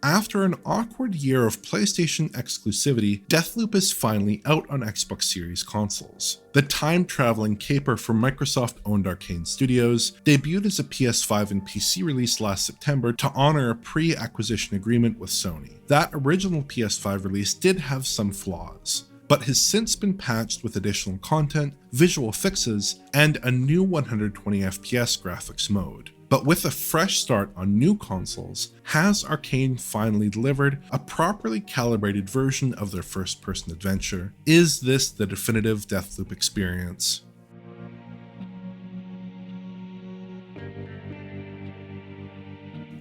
After an awkward year of PlayStation exclusivity, Deathloop is finally out on Xbox Series consoles. The time-traveling caper from Microsoft-owned Arcane Studios debuted as a PS5 and PC release last September to honor a pre-acquisition agreement with Sony. That original PS5 release did have some flaws, but has since been patched with additional content, visual fixes, and a new 120 FPS graphics mode. But with a fresh start on new consoles, has Arcane finally delivered a properly calibrated version of their first-person adventure? Is this the definitive Deathloop experience?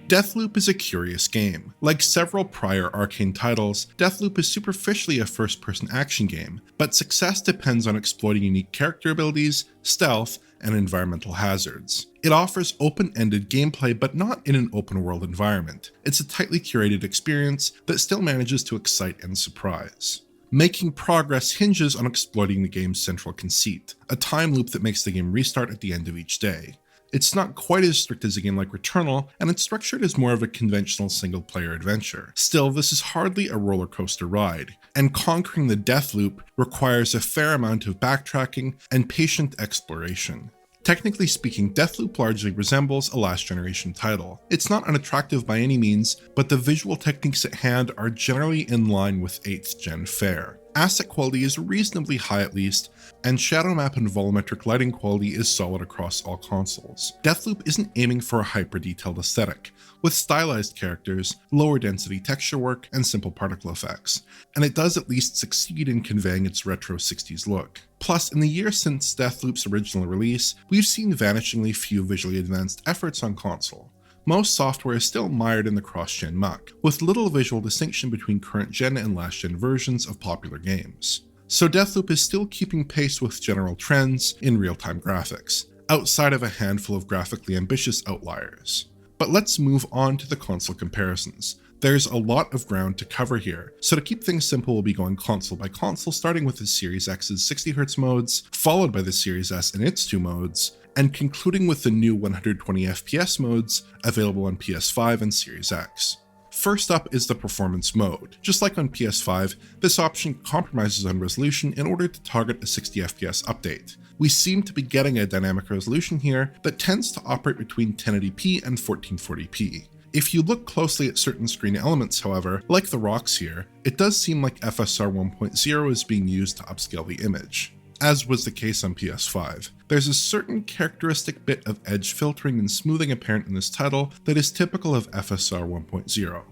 Deathloop is a curious game. Like several prior Arcane titles, Deathloop is superficially a first-person action game, but success depends on exploiting unique character abilities, stealth, and environmental hazards. It offers open-ended gameplay, but not in an open-world environment. It's a tightly curated experience that still manages to excite and surprise. Making progress hinges on exploiting the game's central conceit, a time loop that makes the game restart at the end of each day. It's not quite as strict as a game like Returnal, and it's structured as more of a conventional single-player adventure. Still, this is hardly a roller coaster ride, and conquering the death loop requires a fair amount of backtracking and patient exploration. Technically speaking, Deathloop largely resembles a last-generation title. It's not unattractive by any means, but the visual techniques at hand are generally in line with 8th gen fare. Asset quality is reasonably high at least, and shadow map and volumetric lighting quality is solid across all consoles. Deathloop isn't aiming for a hyper-detailed aesthetic, with stylized characters, lower density texture work, and simple particle effects, and it does at least succeed in conveying its retro 60s look. Plus, in the years since Deathloop's original release, we've seen vanishingly few visually advanced efforts on console. Most software is still mired in the cross-gen muck, with little visual distinction between current-gen and last-gen versions of popular games. So Deathloop is still keeping pace with general trends in real-time graphics, outside of a handful of graphically ambitious outliers. But let's move on to the console comparisons. There's a lot of ground to cover here, so to keep things simple we'll be going console by console, starting with the Series X's 60Hz modes, followed by the Series S and its 2 modes, and concluding with the new 120 FPS modes available on PS5 and Series X. First up is the performance mode. Just like on PS5, this option compromises on resolution in order to target a 60 FPS update. We seem to be getting a dynamic resolution here that tends to operate between 1080p and 1440p. If you look closely at certain screen elements, however, like the rocks here, it does seem like FSR 1.0 is being used to upscale the image, as was the case on PS5. There's a certain characteristic bit of edge filtering and smoothing apparent in this title that is typical of FSR 1.0.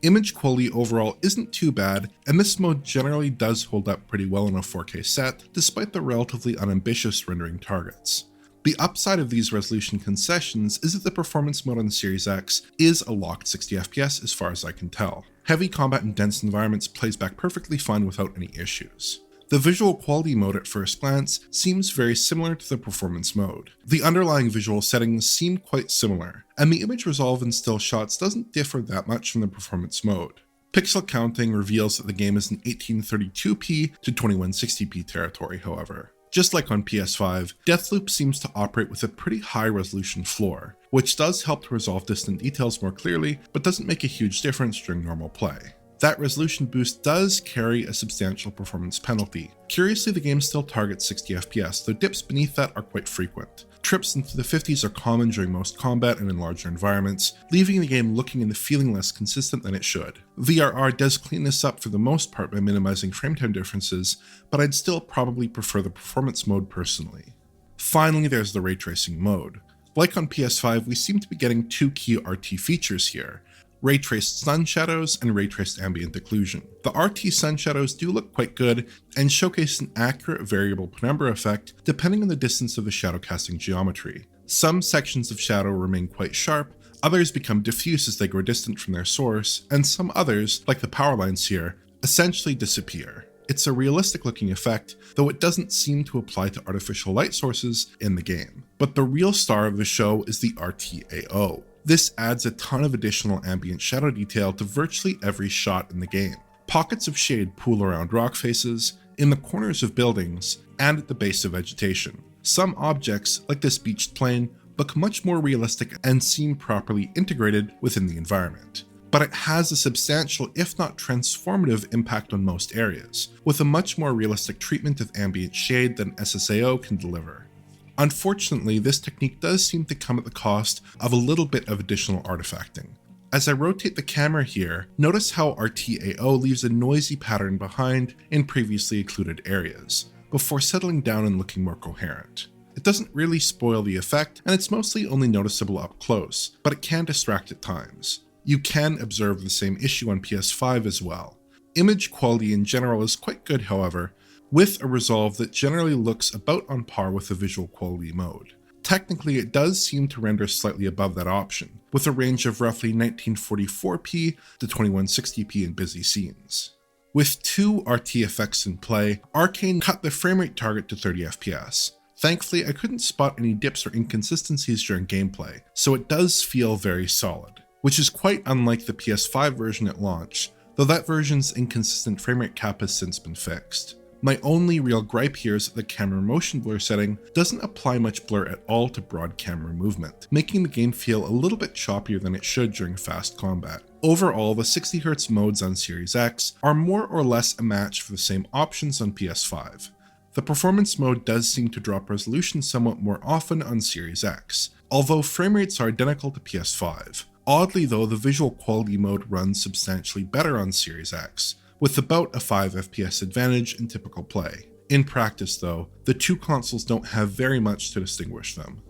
Image quality overall isn't too bad, and this mode generally does hold up pretty well in a 4K set, despite the relatively unambitious rendering targets. The upside of these resolution concessions is that the performance mode on the Series X is a locked 60 FPS as far as I can tell. Heavy combat in dense environments plays back perfectly fine without any issues. The visual quality mode at first glance seems very similar to the performance mode. The underlying visual settings seem quite similar, and the image resolve in still shots doesn't differ that much from the performance mode. Pixel counting reveals that the game is in 1832p to 2160p territory, however. Just like on PS5, Deathloop seems to operate with a pretty high resolution floor, which does help to resolve distant details more clearly, but doesn't make a huge difference during normal play. That resolution boost does carry a substantial performance penalty. Curiously, the game still targets 60 FPS, though dips beneath that are quite frequent. Trips into the 50s are common during most combat and in larger environments, leaving the game looking and feeling less consistent than it should. VRR does clean this up for the most part by minimizing frame time differences, but I'd still probably prefer the performance mode personally. Finally, there's the ray tracing mode. Like on PS5, we seem to be getting two key RT features here: ray-traced sun shadows and ray-traced ambient occlusion. The RT sun shadows do look quite good and showcase an accurate variable penumbra effect depending on the distance of the shadow casting geometry. Some sections of shadow remain quite sharp, others become diffuse as they grow distant from their source, and some others, like the power lines here, essentially disappear. It's a realistic looking effect, though it doesn't seem to apply to artificial light sources in the game. But the real star of the show is the Rtao. This adds a ton of additional ambient shadow detail to virtually every shot in the game. Pockets of shade pool around rock faces, in the corners of buildings, and at the base of vegetation. Some objects, like this beached plane, look much more realistic and seem properly integrated within the environment. but it has a substantial, if not transformative, impact on most areas, with a much more realistic treatment of ambient shade than SSAO can deliver. Unfortunately, this technique does seem to come at the cost of a little bit of additional artifacting. As I rotate the camera here, notice how Rtao leaves a noisy pattern behind in previously occluded areas, before settling down and looking more coherent. It doesn't really spoil the effect, and it's mostly only noticeable up close, but it can distract at times. You can observe the same issue on PS5 as well. Image quality in general is quite good, however, with a resolve that generally looks about on par with the visual quality mode. Technically, it does seem to render slightly above that option, with a range of roughly 1944p to 2160p in busy scenes. With 2 RT effects in play, Arcane cut the framerate target to 30 FPS. Thankfully, I couldn't spot any dips or inconsistencies during gameplay, so it does feel very solid, which is quite unlike the PS5 version at launch, though that version's inconsistent framerate cap has since been fixed. My only real gripe here is that the camera motion blur setting doesn't apply much blur at all to broad camera movement, making the game feel a little bit choppier than it should during fast combat. Overall, the 60Hz modes on Series X are more or less a match for the same options on PS5. The performance mode does seem to drop resolution somewhat more often on Series X, although frame rates are identical to PS5. Oddly though, the visual quality mode runs substantially better on Series X, with about a 5 FPS advantage in typical play. In practice though, the two consoles don't have very much to distinguish them.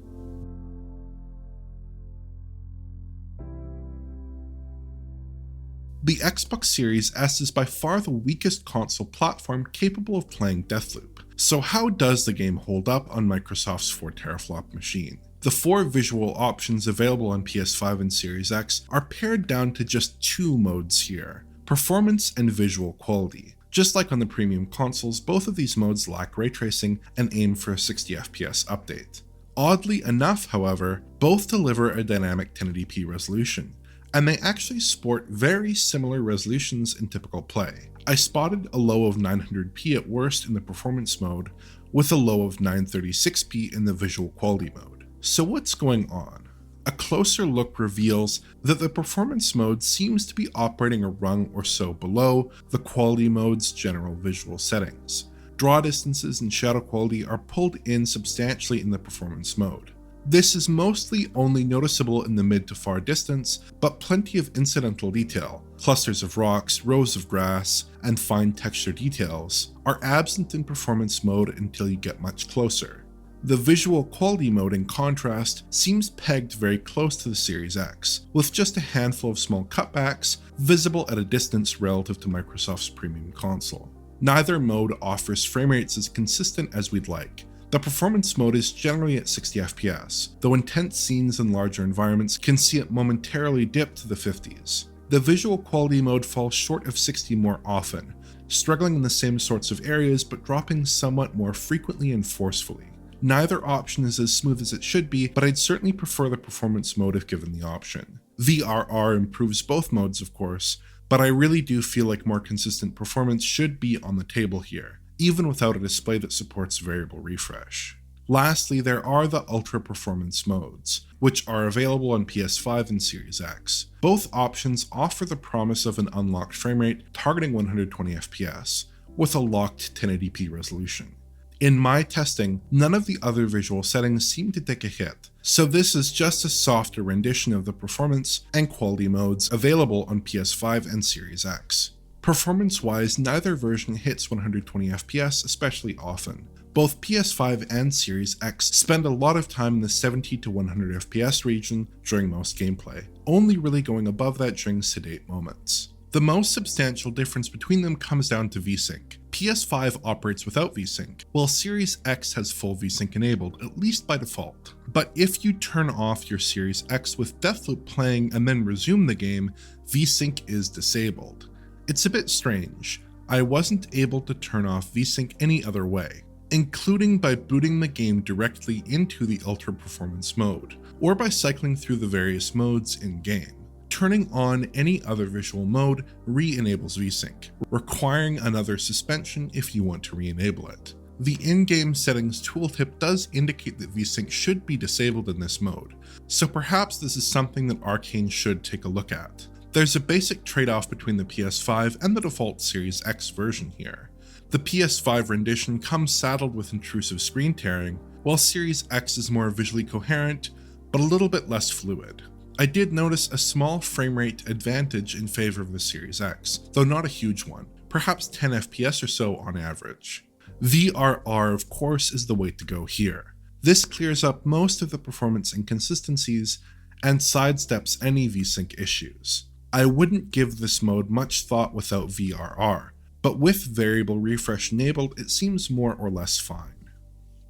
The Xbox Series S is by far the weakest console platform capable of playing Deathloop. So how does the game hold up on Microsoft's 4 teraflop machine? The 4 visual options available on PS5 and Series X are pared down to just 2 modes here: performance and visual quality. Just like on the premium consoles, both of these modes lack ray tracing and aim for a 60 FPS update. Oddly enough, however, both deliver a dynamic 1080p resolution, and they actually sport very similar resolutions in typical play. I spotted a low of 900p at worst in the performance mode, with a low of 936p in the visual quality mode. So what's going on? A closer look reveals that the performance mode seems to be operating a rung or so below the quality mode's general visual settings. Draw distances and shadow quality are pulled in substantially in the performance mode. This is mostly only noticeable in the mid to far distance, but plenty of incidental detail, clusters of rocks, rows of grass, and fine texture details are absent in performance mode until you get much closer. The visual quality mode, in contrast, seems pegged very close to the Series X, with just a handful of small cutbacks visible at a distance relative to Microsoft's premium console. Neither mode offers frame rates as consistent as we'd like. The performance mode is generally at 60 FPS, though intense scenes and larger environments can see it momentarily dip to the 50s. The visual quality mode falls short of 60 more often, struggling in the same sorts of areas but dropping somewhat more frequently and forcefully. Neither option is as smooth as it should be, but I'd certainly prefer the performance mode if given the option. VRR improves both modes, of course, but I really do feel like more consistent performance should be on the table here, even without a display that supports variable refresh. Lastly, there are the ultra performance modes, which are available on PS5 and Series X. Both options offer the promise of an unlocked frame rate targeting 120 FPS, with a locked 1080p resolution. In my testing, none of the other visual settings seem to take a hit, so this is just a softer rendition of the performance and quality modes available on PS5 and Series X. Performance-wise, neither version hits 120 FPS especially often. Both PS5 and Series X spend a lot of time in the 70 to 100 FPS region during most gameplay, only really going above that during sedate moments. The most substantial difference between them comes down to Vsync. PS5 operates without Vsync, while Series X has full Vsync enabled, at least by default. But if you turn off your Series X with Deathloop playing and then resume the game, Vsync is disabled. It's a bit strange. I wasn't able to turn off Vsync any other way, including by booting the game directly into the Ultra Performance mode, or by cycling through the various modes in-game. Turning on any other visual mode re-enables Vsync, requiring another suspension if you want to re-enable it. The in-game settings tooltip does indicate that Vsync should be disabled in this mode, so perhaps this is something that Arcane should take a look at. There's a basic trade-off between the PS5 and the default Series X version here. The PS5 rendition comes saddled with intrusive screen tearing, while Series X is more visually coherent, but a little bit less fluid. I did notice a small frame rate advantage in favor of the Series X, though not a huge one, perhaps 10 FPS or so on average. VRR, of course, is the way to go here. This clears up most of the performance inconsistencies and sidesteps any Vsync issues. I wouldn't give this mode much thought without VRR, but with variable refresh enabled, it seems more or less fine.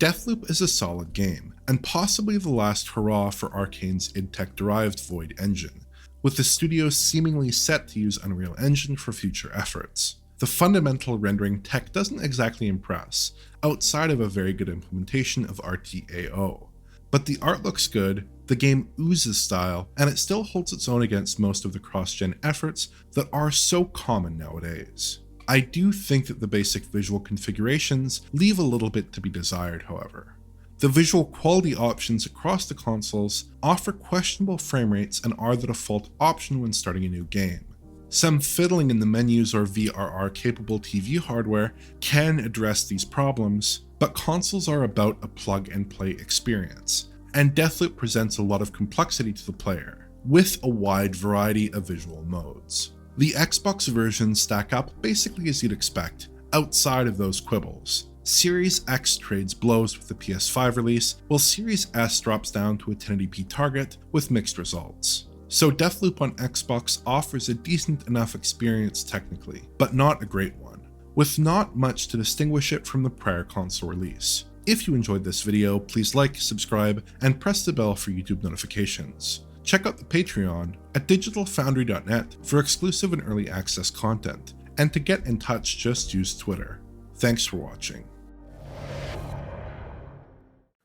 Deathloop is a solid game, and possibly the last hurrah for Arkane's id Tech-derived Void engine, with the studio seemingly set to use Unreal Engine for future efforts. The fundamental rendering tech doesn't exactly impress, outside of a very good implementation of Rtao. But the art looks good, the game oozes style, and it still holds its own against most of the cross-gen efforts that are so common nowadays. I do think that the basic visual configurations leave a little bit to be desired, however. The visual quality options across the consoles offer questionable frame rates and are the default option when starting a new game. Some fiddling in the menus or VRR-capable TV hardware can address these problems, but consoles are about a plug-and-play experience, and Deathloop presents a lot of complexity to the player, with a wide variety of visual modes. The Xbox versions stack up basically as you'd expect, outside of those quibbles. Series X trades blows with the PS5 release, while Series S drops down to a 1080p target with mixed results. So Deathloop on Xbox offers a decent enough experience technically, but not a great one, with not much to distinguish it from the prior console release. If you enjoyed this video, please like, subscribe, and press the bell for YouTube notifications. Check out the Patreon at digitalfoundry.net for exclusive and early access content, and to get in touch, just use Twitter. Thanks for watching.